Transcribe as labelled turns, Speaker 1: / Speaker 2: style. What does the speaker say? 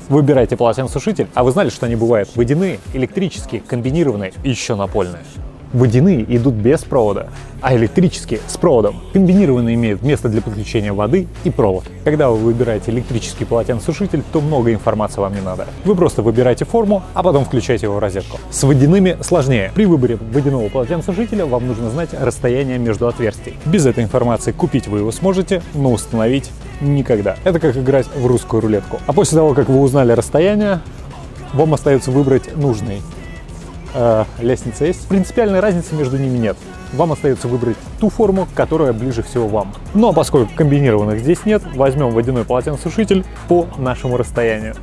Speaker 1: Выбирайте полотенцесушитель, а вы знали, что они бывают водяные, электрические, комбинированные и еще напольные? Водяные идут без провода, а электрические с проводом. Комбинированные имеют место для подключения воды и провод. Когда вы выбираете электрический полотенцесушитель, то много информации вам не надо. Вы просто выбираете форму, а потом включаете его в розетку. С водяными сложнее. При выборе водяного полотенцесушителя вам нужно знать расстояние между отверстий. Без этой информации купить вы его сможете, но установить никогда. Это как играть в русскую рулетку. А после того, как вы узнали расстояние, вам остается выбрать нужный. Лестница есть. Принципиальной разницы между ними нет. Вам остается выбрать ту форму, которая ближе всего вам. Ну а поскольку комбинированных здесь нет, возьмем водяной полотенцесушитель по нашему расстоянию.